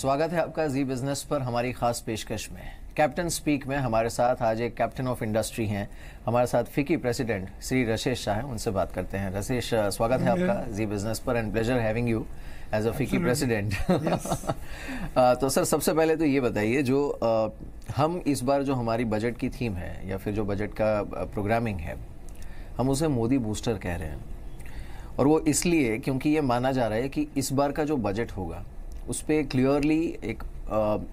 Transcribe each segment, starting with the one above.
स्वागत है आपका जी बिजनेस पर हमारी खास पेशकश में। कैप्टन स्पीक में हमारे साथ आज एक कैप्टन ऑफ इंडस्ट्री हैं, हमारे साथ फिकी प्रेसिडेंट श्री रसेश शाह हैं। उनसे बात करते हैं। रसेश, स्वागत है आपका जी बिजनेस पर and pleasure having you as a FICCI president. तो सर, सबसे पहले तो ये बताइए, जो हम इस बार जो हमारी बजट की थीम है या फिर जो बजट का प्रोग्रामिंग है, हम उसे मोदी बूस्टर कह रहे हैं। और वो इसलिए क्योंकि ये माना जा रहा है कि इस बार का जो बजट होगा उस पर क्लियरली एक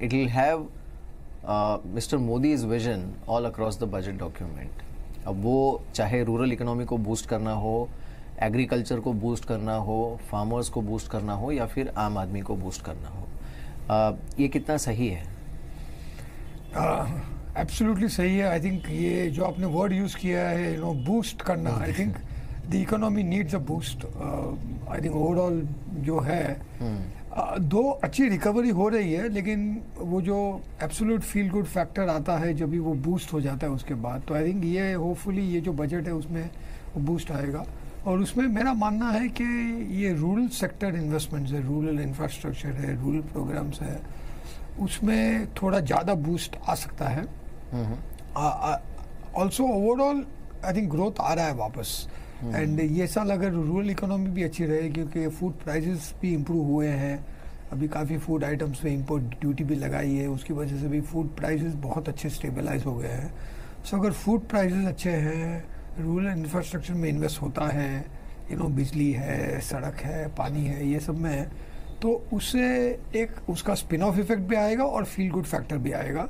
it will have mister Modi's vision all across the budget document. अब वो चाहे रूरल इकोनॉमी को बूस्ट करना हो, एग्रीकल्चर को बूस्ट करना हो, फार्मर्स को बूस्ट करना हो या फिर आम आदमी को बूस्ट करना हो, ये कितना सही है? एब्सोल्युटली सही है। आई थिंक ये जो आपने वर्ड यूज किया है, बूस्ट करना, आई think the economy needs a boost. I think overall जो है दो अच्छी रिकवरी हो रही है, लेकिन वो जो एब्सोल्यूट फील गुड फैक्टर आता है जब भी वो बूस्ट हो जाता है उसके बाद, तो आई थिंक ये होपफुली ये जो बजट है उसमें वो बूस्ट आएगा। और उसमें मेरा मानना है कि ये रूरल सेक्टर इन्वेस्टमेंट्स है, रूरल इंफ्रास्ट्रक्चर है, रूरल प्रोग्राम्स है, उसमें थोड़ा ज़्यादा बूस्ट आ सकता है। Also overall I think growth आ रहा है वापस। एंड ये साल अगर रूरल इकोनॉमी भी अच्छी रहे, क्योंकि फूड प्राइसेस भी इम्प्रूव हुए हैं, अभी काफ़ी फूड आइटम्स पे इंपोर्ट ड्यूटी भी लगाई है, उसकी वजह से भी फूड प्राइसेस बहुत अच्छे स्टेबलाइज हो गए हैं। सो अगर फूड प्राइसेस अच्छे हैं, रूरल इंफ्रास्ट्रक्चर में इन्वेस्ट होता है, बिजली है, सड़क है, पानी है, ये सब में है, तो उससे एक उसका स्पिन ऑफ इफेक्ट भी आएगा और फील गुड फैक्टर भी आएगा।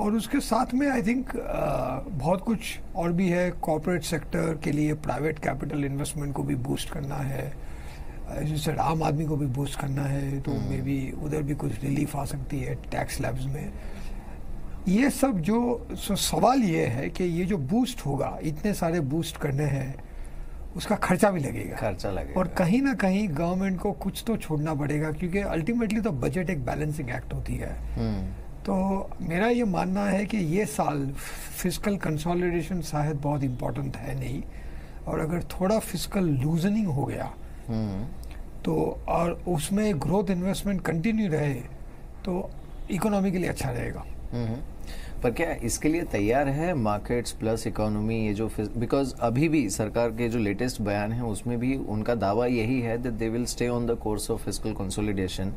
और उसके साथ में आई थिंक बहुत कुछ और भी है। कॉर्पोरेट सेक्टर के लिए प्राइवेट कैपिटल इन्वेस्टमेंट को भी बूस्ट करना है, जैसे आम आदमी को भी बूस्ट करना है, तो मे बी उधर भी कुछ रिलीफ आ सकती है टैक्स स्लैब्स में। ये सब जो सवाल ये है कि ये जो बूस्ट होगा, इतने सारे बूस्ट करने हैं, उसका खर्चा भी लगेगा, और कहीं ना कहीं गवर्नमेंट को कुछ तो छोड़ना पड़ेगा, क्योंकि अल्टीमेटली तो बजट एक बैलेंसिंग एक्ट होती है। तो मेरा ये मानना है कि ये साल फिस्कल कंसोलिडेशन शायद बहुत इम्पोर्टेंट है नहीं, और अगर थोड़ा फिस्कल लूजनिंग हो गया तो और उसमें ग्रोथ इन्वेस्टमेंट कंटिन्यू रहे तो इकोनॉमी के लिए अच्छा रहेगा। पर क्या इसके लिए तैयार है मार्केट्स प्लस इकोनॉमी? ये जो बिकॉज अभी भी सरकार के जो लेटेस्ट बयान है उसमें भी उनका दावा यही है that they will stay on the course of fiscal consolidation.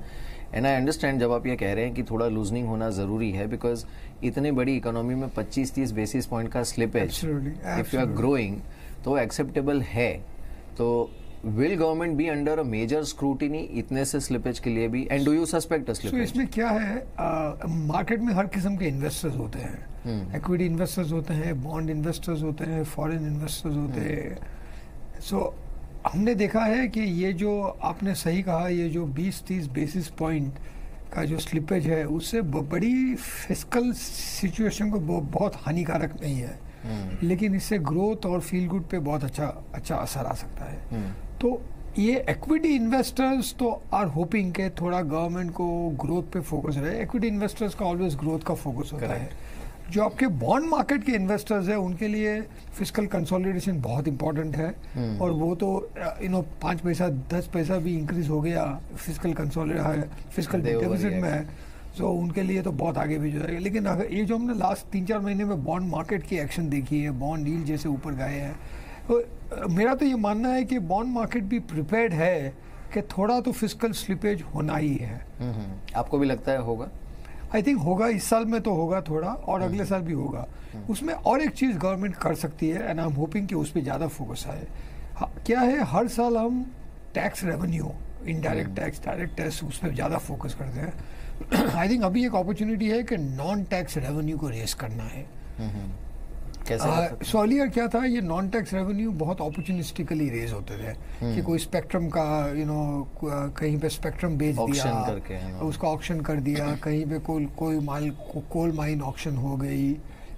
And I understand जब आप ये कह रहे हैं कि थोड़ा लूजनिंग होना जरूरी है, बिकॉज इतनी बड़ी इकोनॉमी में 25-30 बेसिस पॉइंट का slippage if you are growing तो एक्सेप्टेबल है। तो will government be under a major scrutiny इतने से स्लिपेज के लिए भी? And do you suspect a slippage? इसमें क्या है, मार्केट में हर किस्म के इन्वेस्टर्स होते हैं, इक्विटी इन्वेस्टर्स होते हैं, बॉन्ड इन्वेस्टर्स होते हैं, फॉरेन इन्वेस्टर्स होते हैं। सो हमने देखा है कि ये जो आपने सही कहा, ये जो 20-30 बेसिस पॉइंट का जो स्लिपेज है, उससे बड़ी फिस्कल सिचुएशन को बहुत हानिकारक नहीं है, लेकिन इससे ग्रोथ और फील गुड पे बहुत अच्छा असर आ सकता है। तो ये इक्विटी इन्वेस्टर्स तो आर होपिंग के थोड़ा गवर्नमेंट को ग्रोथ पे फोकस रहे। इक्विटी इन्वेस्टर्स का ऑलवेज ग्रोथ का फोकस होता है। जो आपके बॉन्ड मार्केट के इन्वेस्टर्स है उनके लिए फिस्कल कंसोलिडेशन बहुत इंपॉर्टेंट है, और वो तो 5 पैसा 10 पैसा भी इंक्रीज हो गया फिस्कल डेफिसिट में है, तो उनके लिए तो बहुत आगे भी जाएगा। लेकिन अगर ये जो हमने लास्ट 3-4 महीने में बॉन्ड मार्केट की एक्शन देखी है, बॉन्ड डील जैसे ऊपर गए हैं, तो मेरा तो ये मानना है कि बॉन्ड मार्केट भी प्रिपेयर्ड है कि थोड़ा तो फिस्कल स्लिपेज होना ही है। आपको भी लगता है होगा? आई थिंक होगा, इस साल में तो होगा थोड़ा, और अगले साल भी होगा। उसमें और एक चीज़ गवर्नमेंट कर सकती है, एंड आई एम होपिंग कि उस पर ज़्यादा फोकस आए। क्या है, हर साल हम tax revenue, indirect tax, direct tax, उस पर ज़्यादा फोकस करते हैं। आई थिंक अभी एक अपॉर्चुनिटी है कि नॉन टैक्स रेवेन्यू को रेस करना है। अर्लियर क्या था, ये नॉन टैक्स रेवेन्यू बहुत अपॉर्चुनिस्टिकली रेज होते थे कि कोई स्पेक्ट्रम का कहीं पे स्पेक्ट्रम बेच दिया करके, उसका ऑक्शन कर दिया, कहीं पे कोई माल कोल माइन ऑक्शन हो गई,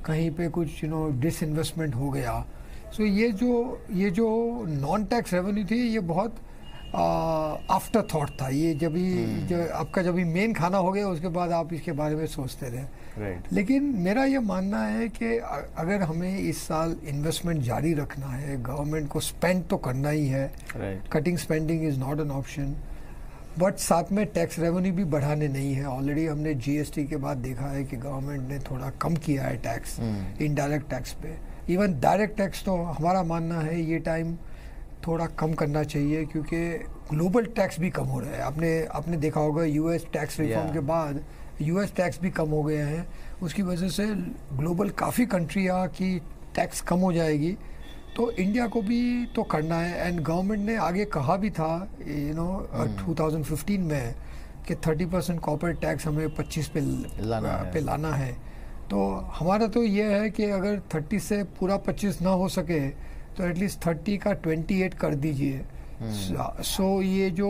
कहीं पे कुछ डिसइन्वेस्टमेंट हो गया। सो ये जो नॉन टैक्स रेवेन्यू थी, ये बहुत आफ्टर थॉट था। ये जब मेन खाना हो गया उसके बाद आप इसके बारे में सोचते थे। लेकिन मेरा ये मानना है कि अगर हमें इस साल इन्वेस्टमेंट जारी रखना है, गवर्नमेंट को स्पेंड तो करना ही है, cutting spending is not an option. But साथ में टैक्स रेवेन्यू भी बढ़ाने नहीं है। ऑलरेडी हमने जीएसटी के बाद देखा है कि गवर्नमेंट ने थोड़ा कम किया है टैक्स इनडायरेक्ट टैक्स पे। इवन डायरेक्ट टैक्स तो हमारा मानना है ये टाइम थोड़ा कम करना चाहिए, क्योंकि ग्लोबल टैक्स भी कम हो रहा है। आपने देखा होगा यूएस टैक्स रिफॉर्म के बाद यूएस टैक्स भी कम हो गए हैं। उसकी वजह से ग्लोबल काफ़ी कंट्रियाँ की टैक्स कम हो जाएगी, तो इंडिया को भी तो करना है। एंड गवर्नमेंट ने आगे कहा भी था 2015 में कि 30% कॉर्पोरेट टैक्स हमें 25 पे लाना है। तो हमारा तो ये है कि अगर 30 से पूरा 25 ना हो सके तो एटलीस्ट 30 का 28 कर दीजिए। सो ये जो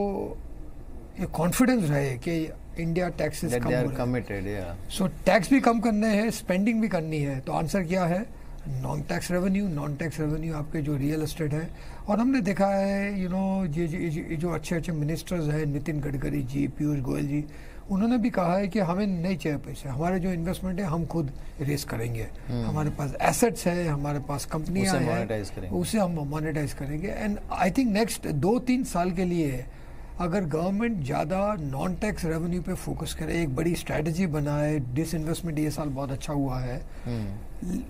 ये कॉन्फिडेंस रहे कि इंडिया टैक्सेस कम हो कमिटेड, सो टैक्स भी कम करने हैं, स्पेंडिंग भी करनी है। तो आंसर क्या है? नॉन टैक्स रेवेन्यू आपके जो रियल एस्टेट है। और हमने देखा है ये जो अच्छे अच्छे मिनिस्टर्स हैं, नितिन गडकरी जी, पीयूष गोयल जी, उन्होंने भी कहा है कि हमें नहीं चाहिए पैसे, हमारे जो इन्वेस्टमेंट है हम खुद रेस करेंगे। हमारे पास एसेट्स है, हमारे पास कंपनियां हैं, उसे हम मोनेटाइज करेंगे। एंड आई थिंक नेक्स्ट 2-3 साल के लिए अगर गवर्नमेंट ज़्यादा नॉन टैक्स रेवेन्यू पे फोकस करे, एक बड़ी स्ट्रैटेजी बनाए। डिसइन्वेस्टमेंट ये साल बहुत अच्छा हुआ है,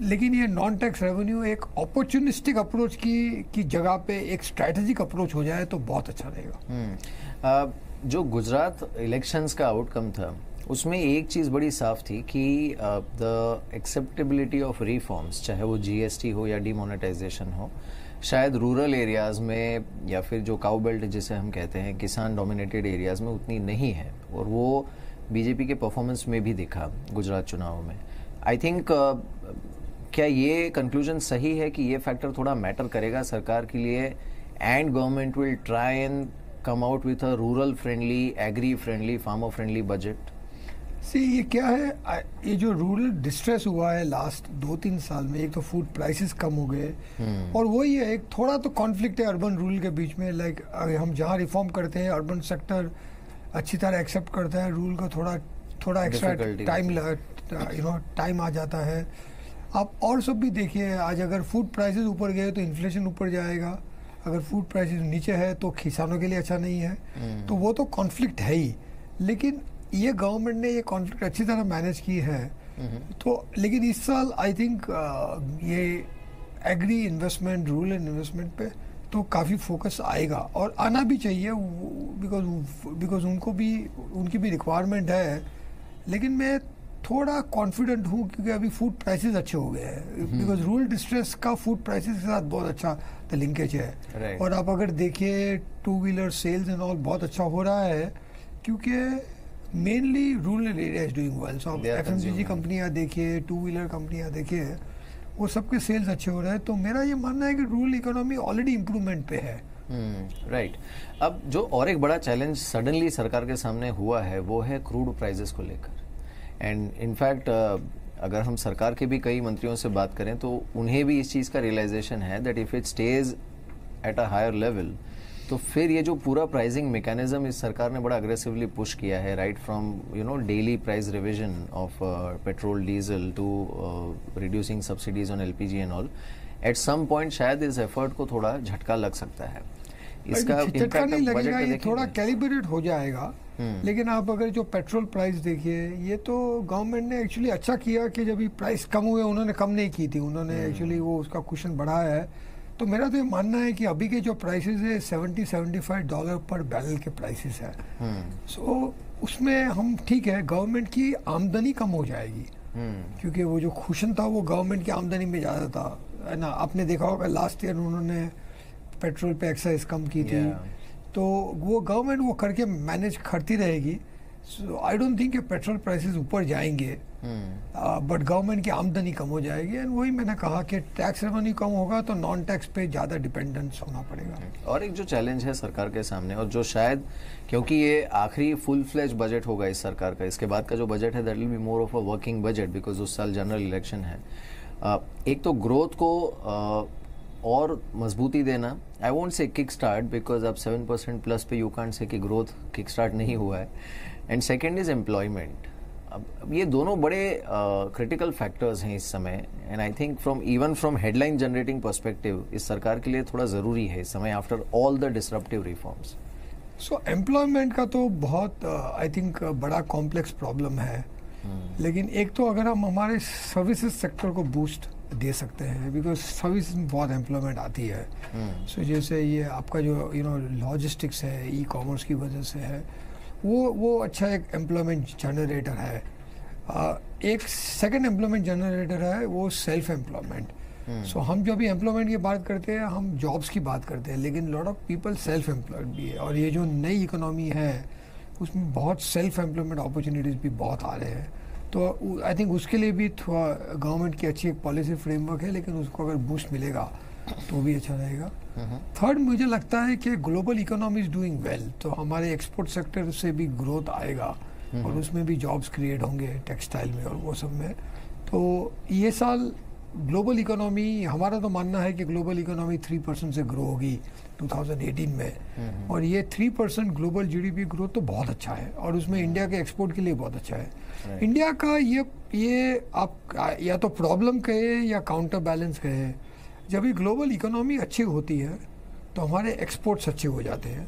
लेकिन ये नॉन टैक्स रेवेन्यू एक अपॉर्चुनिस्टिक अप्रोच की जगह पे एक स्ट्रैटेजिक अप्रोच हो जाए तो बहुत अच्छा रहेगा। जो गुजरात इलेक्शंस का आउटकम था उसमें एक चीज़ बड़ी साफ थी कि द एक्सेप्टेबिलिटी ऑफ रिफॉर्म्स, चाहे वो जीएसटी हो या डिमोनेटाइजेशन हो, शायद रूरल एरियाज में या फिर जो काउ बेल्ट जिसे हम कहते हैं, किसान डोमिनेटेड एरियाज में उतनी नहीं है। और वो बीजेपी के परफॉर्मेंस में भी दिखा गुजरात चुनाव में। आई थिंक क्या ये कंक्लूजन सही है कि ये फैक्टर थोड़ा मैटर करेगा सरकार के लिए, and government will try and come out with a rural friendly, agri friendly, farmer friendly budget? ये क्या है, ये जो रूरल डिस्ट्रेस हुआ है लास्ट 2-3 साल में, एक तो फूड प्राइसेस कम हो गए और वही है एक थोड़ा तो कॉन्फ्लिक्ट है अर्बन रूरल के बीच में। लाइक हम जहाँ रिफॉर्म करते हैं अर्बन सेक्टर अच्छी तरह एक्सेप्ट करता है, रूरल को थोड़ा एक्स्ट्रा टाइम आ जाता है। आप और सब भी देखिए, आज अगर फूड प्राइसेस ऊपर गए तो इन्फ्लेशन ऊपर जाएगा, अगर फूड प्राइसेस नीचे है तो किसानों के लिए अच्छा नहीं है। तो वो तो कॉन्फ्लिक्ट है ही, लेकिन ये गवर्नमेंट ने ये कॉन्फ्लिक्ट अच्छी तरह मैनेज की है। तो लेकिन इस साल आई थिंक ये एग्री इन्वेस्टमेंट, रूरल इन्वेस्टमेंट पे तो काफ़ी फोकस आएगा और आना भी चाहिए, बिकॉज उनकी भी रिक्वायरमेंट है। लेकिन मैं थोड़ा कॉन्फिडेंट हूँ क्योंकि अभी फूड प्राइसेस अच्छे हो गए हैं, बिकॉज रूरल डिस्ट्रेस का फूड प्राइसेस के साथ बहुत अच्छा लिंकेज है। और आप अगर देखिए 2 व्हीलर सेल्स एंड ऑल बहुत अच्छा हो रहा है, क्योंकि mainly rural area is doing well. So FMCG कंपनियां देखिए, 2 व्हीलर कंपनियां देखिए, वो सबके सेल्स अच्छे हो रहे हैं। तो मेरा ये मानना है कि रूरल इकोनॉमी ऑलरेडी इम्प्रूवमेंट पे है। राइट। अब जो और एक बड़ा चैलेंज सडनली सरकार के सामने हुआ है वो है क्रूड प्राइसेस को लेकर। एंड इनफैक्ट अगर हम सरकार के भी कई मंत्रियों से बात करें तो उन्हें भी इस चीज़ का रियलाइजेशन है that if it stays at a higher level तो फिर ये जो पूरा प्राइसिंग मैकेनिज्म इस सरकार ने बड़ा अग्रेसिवली पुश किया है, right from daily price revision of petrol diesel to reducing subsidies on LPG and all, at some point शायद इस एफर्ट को थोड़ा झटका लग सकता है। इसका झटका नहीं लगेगा, ये थोड़ा कैलिब्रेट हो जाएगा। लेकिन आप अगर जो पेट्रोल प्राइस देखिए, ये तो गवर्नमेंट ने एक्चुअली अच्छा किया कि जब ये प्राइस कम हुए उन्होंने कम नहीं की थी, उन्होंने एक्चुअली वो उसका क्वेश्चन बढ़ाया है। तो मेरा तो ये मानना है कि अभी के जो प्राइसेस है $70-75 पर बैरल के प्राइसेस है। सो उसमें हम ठीक है, गवर्नमेंट की आमदनी कम हो जाएगी, क्योंकि वो जो क्वेश्चन था वो गवर्नमेंट की आमदनी में ज़्यादा था, है ना। आपने देखा होगा लास्ट ईयर उन्होंने पेट्रोल पे एक्साइज कम की थी, तो वो गवर्नमेंट वो करके मैनेज करती रहेगी। So I don't think petrol prices ऊपर जाएंगे, बट गवर्नमेंट की आमदनी कम हो जाएगी। एंड वही मैंने कहा कि टैक्स रेवेन्यू कम होगा तो नॉन टैक्स पे ज़्यादा डिपेंडेंस होना पड़ेगा। और एक जो चैलेंज है सरकार के सामने, और जो शायद क्योंकि ये आखिरी फुल फ्लेज बजट होगा इस सरकार का, इसके बाद का जो बजट है that will be more of a working budget because उस साल जनरल इलेक्शन है। एक तो ग्रोथ को और मजबूती देना, I won't say kick start because अब 7% प्लस पे यू कांट से कि ग्रोथ किक स्टार्ट नहीं हुआ है। And second is employment. अब ये दोनों बड़े क्रिटिकल फैक्टर्स हैं इस समय। And I think even from headline generating perspective इस सरकार के लिए थोड़ा ज़रूरी है इस समय after all the disruptive reforms. So employment का तो बहुत आई थिंक बड़ा कॉम्प्लेक्स प्रॉब्लम है, लेकिन एक तो अगर हम हमारे सर्विसेज सेक्टर को बूस्ट दे सकते हैं, बिकॉज सर्विस में बहुत एम्प्लॉयमेंट आती है। सो जैसे ये आपका जो लॉजिस्टिक्स है, ई कॉमर्स की वजह से है, वो अच्छा एक एम्प्लॉयमेंट जनरेटर है। एक सेकंड एम्प्लॉयमेंट जनरेटर है वो सेल्फ एम्प्लॉयमेंट। सो हम जो भी एम्प्लॉयमेंट की बात करते हैं, हम जॉब्स की बात करते हैं, लेकिन lot of people self employed भी है। और ये जो नई इकोनॉमी है उसमें बहुत सेल्फ एम्प्लॉयमेंट अपॉर्चुनिटीज़ भी बहुत आ रहे हैं। तो आई थिंक उसके लिए भी थोड़ा गवर्नमेंट की अच्छी एक पॉलिसी फ्रेमवर्क है, लेकिन उसको अगर बूस्ट मिलेगा तो भी अच्छा रहेगा। थर्ड, मुझे लगता है कि global economy is doing well, तो हमारे एक्सपोर्ट सेक्टर से भी ग्रोथ आएगा और उसमें भी जॉब्स क्रिएट होंगे टेक्सटाइल में और वो सब में। तो ये साल ग्लोबल इकोनॉमी, हमारा तो मानना है कि ग्लोबल इकोनॉमी 3% से ग्रो होगी 2018 में, और ये 3% ग्लोबल जीडीपी ग्रोथ तो बहुत अच्छा है, और उसमें इंडिया के एक्सपोर्ट के लिए बहुत अच्छा है। इंडिया का ये आप या तो प्रॉब्लम कहे या काउंटर बैलेंस कहे, जब ये ग्लोबल इकोनॉमी अच्छी होती है तो हमारे एक्सपोर्ट्स अच्छे हो जाते हैं,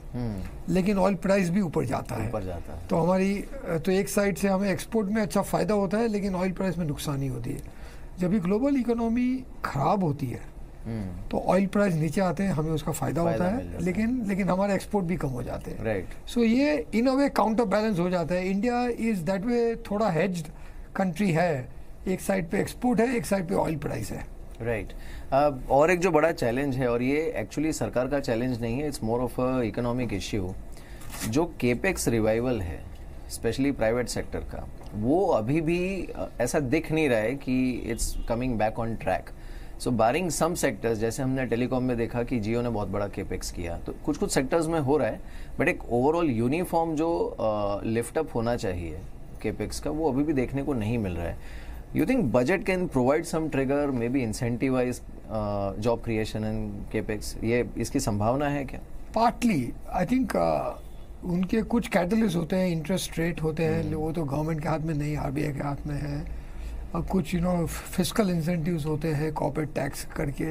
लेकिन ऑयल प्राइस भी ऊपर जाता है। तो हमारी तो एक साइड से हमें एक्सपोर्ट में अच्छा फायदा होता है, लेकिन ऑयल प्राइस में नुकसानी होती है। जब ये ग्लोबल इकोनॉमी खराब होती है तो ऑयल प्राइस नीचे आते हैं, हमें उसका फायदा होता है, लेकिन हमारे एक्सपोर्ट भी कम हो जाते हैं। सो ये इन अ वे काउंटर बैलेंस हो जाता है। इंडिया इज दैट वे थोड़ा हेज्ड कंट्री है, एक साइड पे एक्सपोर्ट है, एक साइड पे ऑयल प्राइस है। राइट। और एक जो बड़ा चैलेंज है, और ये एक्चुअली सरकार का चैलेंज नहीं है, it's more of a economic issue, जो केपेक्स रिवाइवल है स्पेशली प्राइवेट सेक्टर का, वो अभी भी ऐसा दिख नहीं रहा है कि it's coming back on track. So barring some sectors, जैसे हमने टेलीकॉम में देखा कि जियो ने बहुत बड़ा केपेक्स किया, तो कुछ कुछ सेक्टर्स में हो रहा है, बट एक ओवरऑल यूनिफॉर्म जो लिफ्ट अप होना चाहिए केपेक्स का, वो अभी भी देखने को नहीं मिल रहा है। You think budget can provide some trigger, maybe incentivize job creation and capex? ये इसकी संभावना है क्या? Partly, I think उनके कुछ कैटलिस्ट होते हैं, इंटरेस्ट रेट होते हैं, वो तो गवर्नमेंट के हाथ में नहीं, आरबीआई के हाथ में है। और कुछ फिस्कल इंसेंटिव्स होते हैं, कॉर्पोरेट टैक्स करके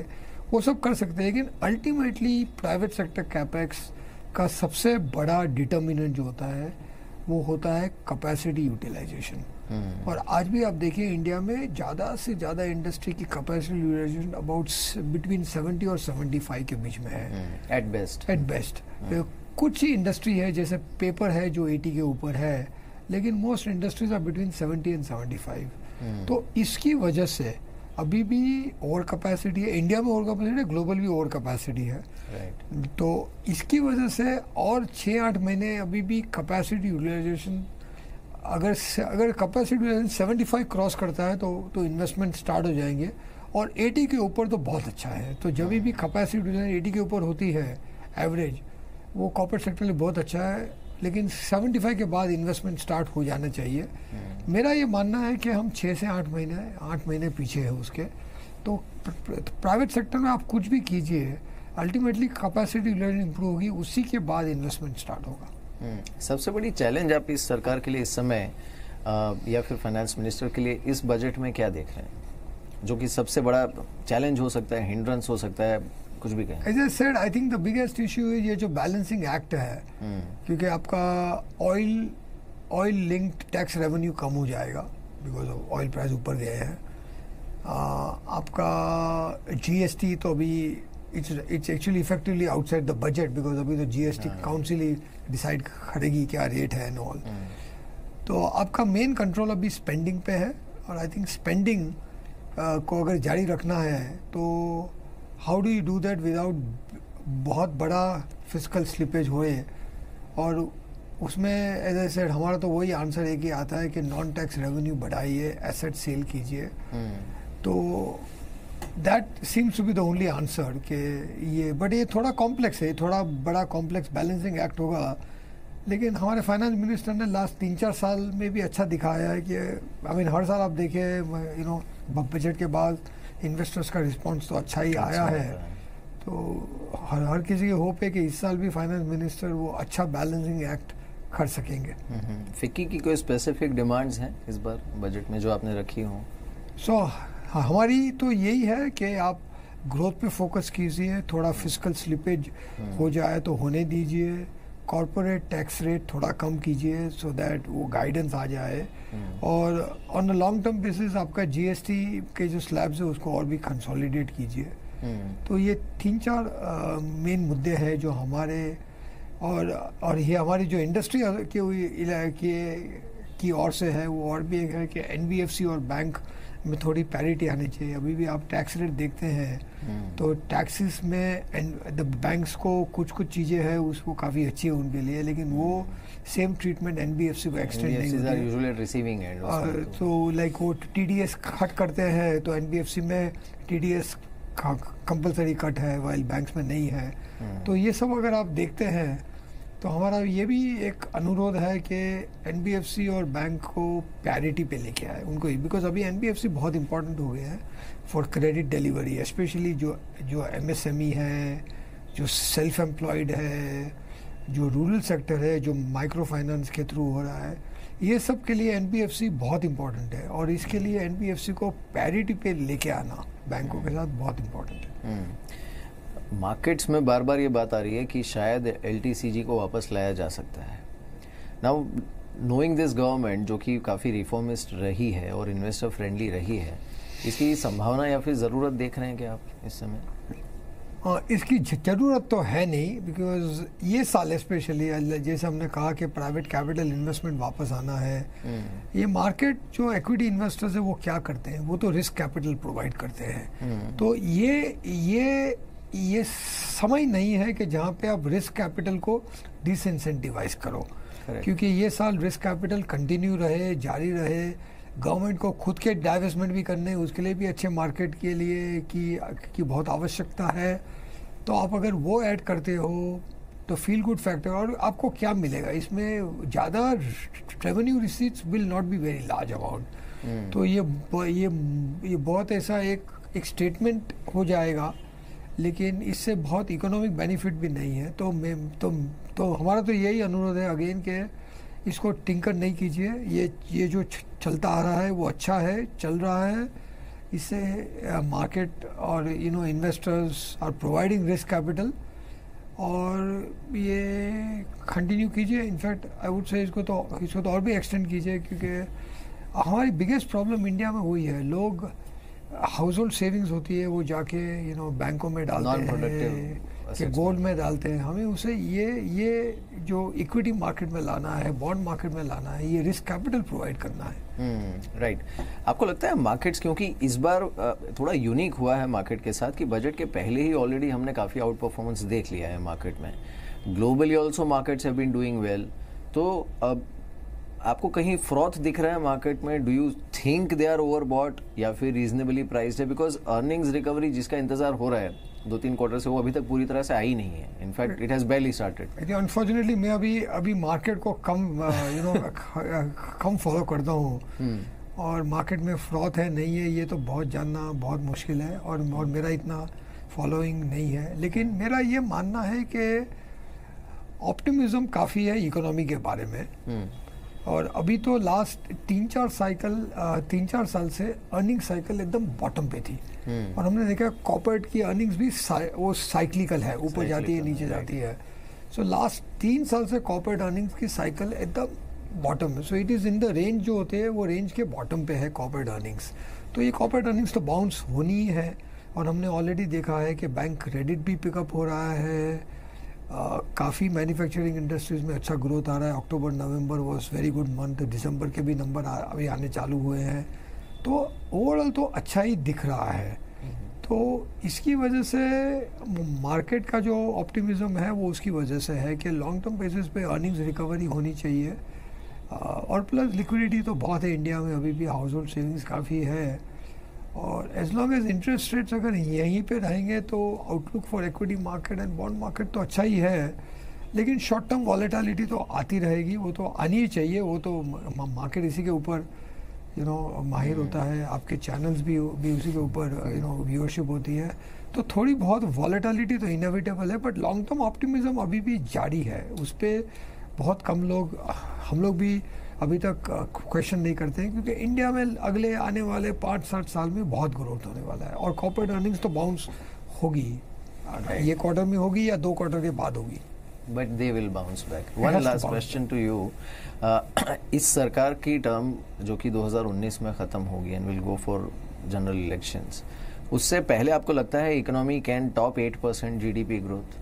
वो सब कर सकते हैं, लेकिन अल्टीमेटली प्राइवेट सेक्टर कैपेक्स का सबसे बड़ा डिटर्मिनेंट जो होता है वो होता है कैपेसिटी यूटिलाइजेशन। और आज भी आप देखिए इंडिया में ज़्यादा से ज़्यादा इंडस्ट्री की कैपेसिटी यूटिलाइजेशन अबाउट बिटवीन 70 और 75 के बीच में है, एट बेस्ट। कुछ ही इंडस्ट्री है जैसे पेपर है जो 80 के ऊपर है, लेकिन most industries are between 70 and 75। तो इसकी वजह से अभी भी ओवर कैपेसिटी है, इंडिया में ओवर कैपेसिटी है, ग्लोबल भी ओवर कैपेसिटी है। तो इसकी वजह से और 6-8 महीने अभी भी कैपेसिटी यूटिलाइजेशन, अगर कैपेसिटी 75 क्रॉस करता है तो इन्वेस्टमेंट स्टार्ट हो जाएंगे, और 80 के ऊपर तो बहुत अच्छा है। तो जब भी कैपेसिटी 80 के ऊपर होती है एवरेज, वो कॉर्पोरेट सेक्टर में बहुत अच्छा है, लेकिन 75 के बाद इन्वेस्टमेंट स्टार्ट हो जाना चाहिए। मेरा ये मानना है कि हम 6 से 8 महीने पीछे है उसके। तो प्राइवेट सेक्टर में आप कुछ भी कीजिए, अल्टीमेटली कैपेसिटी यूटिलाइजेशन इंप्रूव होगी, उसी के बाद इन्वेस्टमेंट स्टार्ट होगा। सबसे बड़ी चैलेंज आप इस सरकार के लिए इस समय या फिर फाइनेंस मिनिस्टर के लिए इस बजट में क्या देख रहे हैं, जो कि सबसे बड़ा चैलेंज हो सकता है, हिंड्रेंस हो सकता है, कुछ भी कहें? As I said, I think the biggest issue है ये जो बैलेंसिंग एक्ट है, क्योंकि आपका ऑयल लिंक्ड टैक्स रेवेन्यू कम हो जाएगा बिकॉज ऑयल प्राइस ऊपर गए हैं। आपका जीएसटी तो अभी it's actually effectively outside the budget, because अभी तो जीएसटी काउंसिल ही डिसाइड करेगी क्या रेट है एंड ऑल। तो आपका मेन कंट्रोल अभी स्पेंडिंग पे है, और आई थिंक स्पेंडिंग को अगर जारी रखना है तो how do you do that without बहुत बड़ा फिजिकल स्लिपेज होए। और उसमें एज आई सेड, हमारा तो वही आंसर एक ही आता है कि नॉन टैक्स रेवेन्यू बढ़ाइए, एसेट सेल कीजिए। तो that seems to be the only answer कि ये, बट ये थोड़ा कॉम्प्लेक्स है, थोड़ा बड़ा कॉम्प्लेक्स बैलेंसिंग एक्ट होगा। लेकिन हमारे फाइनेंस मिनिस्टर ने लास्ट 3-4 साल में भी अच्छा दिखाया है कि हर साल आप देखिए बजट के बाद इन्वेस्टर्स का रिस्पांस तो अच्छा ही आया है। तो हर किसी की होप है कि इस साल भी फाइनेंस मिनिस्टर वो अच्छा बैलेंसिंग एक्ट कर सकेंगे। फिक्की की कोई स्पेसिफिक डिमांड्स हैं इस बार बजट में जो आपने रखी हो? हमारी तो यही है कि आप ग्रोथ पे फोकस कीजिए, थोड़ा फिजिकल स्लिपेज हो जाए तो होने दीजिए, कॉर्पोरेट टैक्स रेट थोड़ा कम कीजिए सो दैट वो गाइडेंस आ जाए, और on a long term basis आपका जीएसटी के जो स्लैब्स है उसको और भी कंसोलिडेट कीजिए। तो ये 3-4 मेन मुद्दे हैं जो हमारे और ये हमारी जो इंडस्ट्री की ओर से है, वो और भी एक है कि एनबीएफसी और बैंक में थोड़ी पैरिटी आनी चाहिए। अभी भी आप टैक्स रेट देखते हैं तो टैक्सेस में बैंक्स को कुछ चीज़ें हैं उसको काफ़ी अच्छी है उनके लिए, लेकिन वो सेम ट्रीटमेट एनबीएफसी को एक्सटेंड नहीं होती है। तो लाइक वो टीडीएस कट करते हैं तो एनबीएफसी में टीडीएस कंपलसरी कट है वाइल बैंक्स में नहीं है। तो ये सब अगर आप देखते हैं तो हमारा ये भी एक अनुरोध है कि एनबीएफसी और बैंक को पैरिटी पे लेके आए उनको, बिकॉज अभी एनबीएफसी बहुत इंपॉर्टेंट हो गया है फॉर क्रेडिट डिलीवरी, स्पेशली जो एमएसएमई है, जो सेल्फ एम्प्लॉयड है, जो रूरल सेक्टर है, जो माइक्रो फाइनेंस के थ्रू हो रहा है, ये सब के लिए एनबीएफसी बहुत इंपॉर्टेंट है। और इसके लिए एनबीएफसी को पैरिटी पे लेके आना बैंकों के साथ बहुत इंपॉर्टेंट है। मार्केट्स में बार बार ये बात आ रही है कि शायद एलटीसीजी को वापस लाया जा सकता है। नाउ नोइंग दिस गवर्नमेंट जो कि काफ़ी रिफॉर्मिस्ट रही है और इन्वेस्टर फ्रेंडली रही है, इसकी संभावना या फिर ज़रूरत देख रहे हैं कि आप इस समय? इसकी ज़रूरत तो है नहीं, बिकॉज ये साल स्पेशली जैसे हमने कहा कि प्राइवेट कैपिटल इन्वेस्टमेंट वापस आना है। ये मार्केट जो इक्विटी इन्वेस्टर्स है वो क्या करते हैं, वो तो रिस्क कैपिटल प्रोवाइड करते हैं। तो ये समय नहीं है कि जहाँ पे आप रिस्क कैपिटल को डिसइंसेंटिवाइज करो, क्योंकि ये साल रिस्क कैपिटल कंटिन्यू रहे, जारी रहे। गवर्नमेंट को खुद के डाइवेस्टमेंट भी करने, उसके लिए भी अच्छे मार्केट के लिए की बहुत आवश्यकता है। तो आप अगर वो ऐड करते हो तो फील गुड फैक्टर, और आपको क्या मिलेगा इसमें, ज़्यादा revenue receipts will not be very large amount. तो ये बहुत ऐसा एक स्टेटमेंट हो जाएगा, लेकिन इससे बहुत इकोनॉमिक बेनिफिट भी नहीं है। तो हमारा तो यही अनुरोध है अगेन के इसको टिंकर नहीं कीजिए। ये जो चलता आ रहा है वो अच्छा है, चल रहा है। इससे मार्केट और investors are providing risk capital, और ये कंटिन्यू कीजिए। इनफैक्ट आई वुड से इसको तो और भी एक्सटेंड कीजिए, क्योंकि हमारी बिगेस्ट प्रॉब्लम इंडिया में वही है, लोग हाउस होल्ड सेविंग्स होती है वो जाके बैंकों में डालते हैं कि गोल्ड में डालते हैं। हमें उसे ये जो इक्विटी मार्केट में लाना है, बॉन्ड मार्केट में लाना है, ये रिस्क कैपिटल प्रोवाइड करना है। राइट। आपको लगता है मार्केट्स, क्योंकि इस बार थोड़ा यूनिक हुआ है मार्केट के साथ कि बजट के पहले ही ऑलरेडी हमने काफ़ी आउट परफॉर्मेंस देख लिया है मार्केट में, globally also markets have been doing well, तो अब आपको कहीं फ्रॉथ दिख रहा है मार्केट में? Do you think they are overbought या फिर रीजनेबली प्राइस्ड है? बिकॉज अर्निंग्स रिकवरी जिसका इंतजार हो रहा है 2-3 क्वार्टर से, वो अभी तक पूरी तरह से आई नहीं है। In fact it has बैरली started. Unfortunately मैं अभी मार्केट को कम फॉलो करता हूँ, और मार्केट में फ्रॉथ है नहीं है ये तो बहुत जानना बहुत मुश्किल है, और मेरा इतना फॉलोइंग नहीं है। लेकिन मेरा ये मानना है कि ऑप्टिमिज्म काफ़ी है इकोनॉमी के बारे में। और अभी तो लास्ट 3-4 साल से अर्निंग साइकिल एकदम बॉटम पे थी, और हमने देखा कॉर्पोरेट की अर्निंग्स भी वो साइक्लिकल है, ऊपर जाती है नीचे जाती है। सो लास्ट 3 साल से कॉर्पोरेट अर्निंग्स की साइकिल एकदम बॉटम है। So it is in the range जो होते हैं वो रेंज के बॉटम पे है कॉर्पोरेट अर्निंग्स। तो ये कॉर्पोरेट अर्निंग्स तो बाउंस होनी ही है, और हमने ऑलरेडी देखा है कि बैंक क्रेडिट भी पिकअप हो रहा है। काफ़ी मैन्युफैक्चरिंग इंडस्ट्रीज में अच्छा ग्रोथ आ रहा है। अक्टूबर नवंबर वाज वेरी गुड मंथ, दिसंबर के भी नंबर अभी आने चालू हुए हैं। तो ओवरऑल तो अच्छा ही दिख रहा है। तो इसकी वजह से मार्केट का जो ऑप्टिमिज्म है वो उसकी वजह से है कि लॉन्ग टर्म बेसिस पे अर्निंग्स रिकवरी होनी चाहिए, और प्लस लिक्विडिटी तो बहुत है इंडिया में, अभी भी हाउस होल्ड सेविंग्स काफ़ी है। और as long as interest rates अगर यहीं पे रहेंगे तो outlook for equity market and bond market तो अच्छा ही है। लेकिन शॉर्ट टर्म वॉलेटिलिटी तो आती रहेगी, वो तो आनी ही चाहिए। वो तो मार्केट इसी के ऊपर माहिर होता है, आपके चैनल्स भी उसी के ऊपर व्यूअरशिप होती है। तो थोड़ी बहुत वॉलेटिलिटी तो इनएविटेबल है, बट लॉन्ग टर्म ऑप्टिमिज्म अभी भी जारी है। उस पर बहुत कम लोग, हम लोग भी अभी तक क्वेश्चन नहीं करते हैं, क्योंकि इंडिया में अगले आने वाले 5-7 साल में बहुत ग्रोथ होने वाला है, और कॉर्पोरेट अर्निंग्स तो बाउंस होगी, ये क्वार्टर में होगी या 2 क्वार्टर के बाद होगी। But they will bounce back. One last question to you. इस सरकार की टर्म जो कि 2019 में खत्म होगी and will go for general elections, उससे पहले आपको लगता है economy can top 8% GDP growth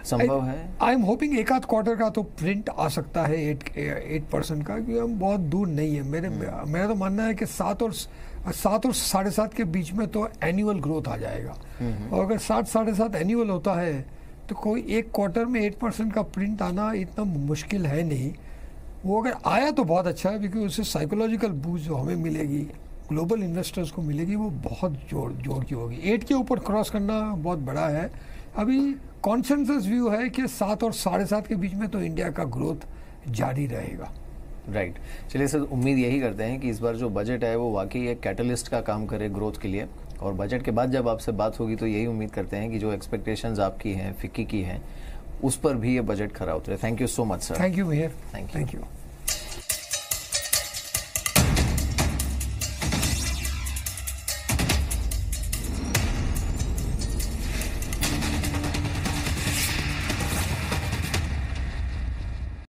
संभव है? आई एम होपिंग एक आध क्वार्टर का तो प्रिंट आ सकता है 8% का, क्योंकि हम बहुत दूर नहीं है. मेरा तो मानना है कि 7 और 7.5 के बीच में तो एनुअल ग्रोथ आ जाएगा. और अगर 7.5 एनुअल होता है तो कोई एक क्वार्टर में 8% का प्रिंट आना इतना मुश्किल है नहीं. वो अगर आया तो बहुत अच्छा है, क्योंकि उससे साइकोलॉजिकल बूस्ट जो हमें मिलेगी, ग्लोबल इन्वेस्टर्स को मिलेगी, वो बहुत जोर की होगी. 8 के ऊपर क्रॉस करना बहुत बड़ा है. अभी कॉन्सेंसस व्यू है कि 7 और 7.5 के बीच में तो इंडिया का ग्रोथ जारी रहेगा. राइट. चलिए सर, उम्मीद यही करते हैं कि इस बार जो बजट है वो वाकई एक कैटलिस्ट का काम करे ग्रोथ के लिए. और बजट के बाद जब आपसे बात होगी तो यही उम्मीद करते हैं कि जो एक्सपेक्टेशंस आपकी हैं, फिक्की की हैं, उस पर भी ये बजट खरा उतरे. Thank you so much sir. Thank you Mihir. Thank you.